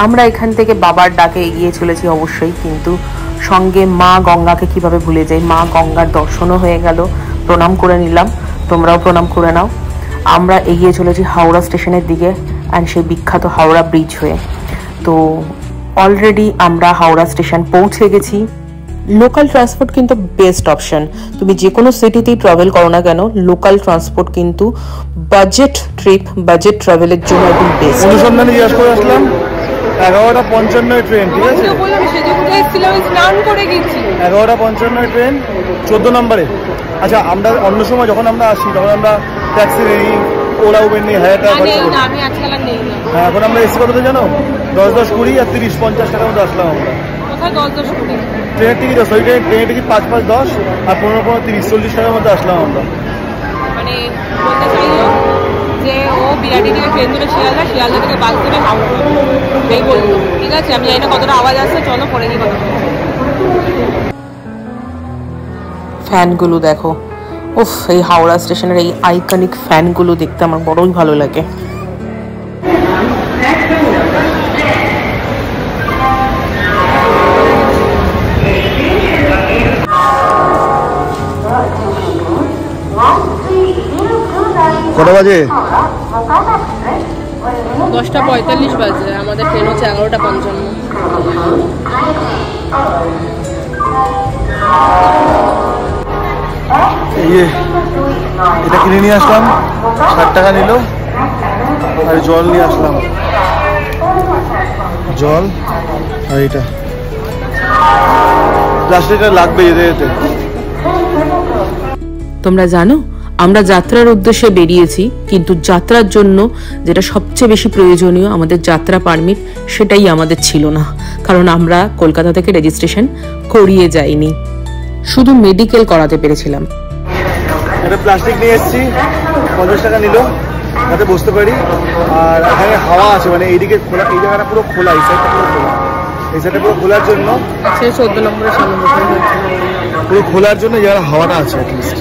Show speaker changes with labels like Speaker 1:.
Speaker 1: আমরা এখান থেকে বাবার ডাকে এগিয়ে চলেছি অবশ্যই, কিন্তু সঙ্গে মা গঙ্গাকে কিভাবে ভুলে যাই। মা গঙ্গার দর্শনও হয়ে গেল, প্রণাম করে নিলাম, তোমরাও প্রণাম করে নাও। আমরা এগিয়ে চলেছি হাওড়া স্টেশনের দিকে, অ্যান্ড সেই বিখ্যাত হাওড়া ব্রিজ হয়ে। তো অলরেডি আমরা হাওড়া স্টেশন পৌঁছে গেছি। লোকাল ট্রান্সপোর্ট কিন্তু বেস্ট অপশন, তুমি যে কোনো সিটিতেই ট্রাভেল করো না কেন, লোকাল ট্রান্সপোর্ট কিন্তু বাজেট ট্রিপ, বাজেট ট্রাভেলের জন্য একদম বেস্ট।
Speaker 2: অনুসন্ধানে জিজ্ঞাসা করে আসলাম 11:55 ট্রেন, ঠিক আছে? 11:55 ট্রেন 14 নম্বরে। আচ্ছা, আমরা অন্য সময় যখন আমরা আসি তখন আমরা ট্যাক্সি নেই, ওলা উবের নেই, হাজার টাকা খরচ করি। হ্যাঁ, এখন আমরা এসি কততে জানো? 10, 20 আর 30, 50 টাকার মধ্যে আসলাম আমরা। ট্রেনের টিকিট, সরি, ট্রেনের টিকিট 5, 10 আর 15, 30, 40 টাকার মধ্যে আসলাম আমরা।
Speaker 3: মানে বলতে চাইলো যে ও বিরাটি থেকে ট্রেন ধরে শিয়ালদা, শিয়ালদা থেকে বাস ধরে হাওড়া, এই বললো। ঠিক আছে, আমি জানি না কতটা আওয়াজ আসছে, চলো পরে গিয়ে কথা।
Speaker 1: ফ্যানগুলো দেখো, উফ, এই হাওড়া স্টেশনের এই আইকনিক ফ্যানগুলো দেখতে আমার বড়ই ভালো লাগে।
Speaker 2: কটা বাজে?
Speaker 3: 10:45 বাজে, আমাদের ট্রেন হচ্ছে 11:55।
Speaker 2: এটা কিনে নিয়ে আসলাম, 60 টাকা নিল। আর জল নিয়ে আসলাম, জল। আর এটা প্লাস্টিকটা লাগবে যেতে যেতে।
Speaker 1: তোমরা জানো, আমরা যাত্রার উদ্দেশ্যে বেরিয়েছি, কিন্তু যাত্রার জন্য যেটা সবচেয়ে বেশি প্রয়োজনীয়, আমাদের যাত্রা পারমিট, সেটাই আমাদের ছিল না। কারণ আমরা কলকাতা থেকে রেজিস্ট্রেশন করিয়ে যাইনি, শুধু মেডিকেল করাতে পেরেছিলাম।
Speaker 2: একটা প্লাস্টিক নিয়ে এসেছি, 50 টাকা নিল, যাতে বসতে পারি। আর এখানে হাওয়া আছে, মানে এইদিকে খোলা, এই জায়গাটা পুরো খোলা, এই সাইডটা পুরো খোলা। এই সাইডটা পুরো খোলার জন্য,
Speaker 3: সে 14 নম্বরের সামনে বসে
Speaker 2: পুরো খোলার জন্য এই জায়গায় হাওয়াটা আছে অ্যাটলিস্ট।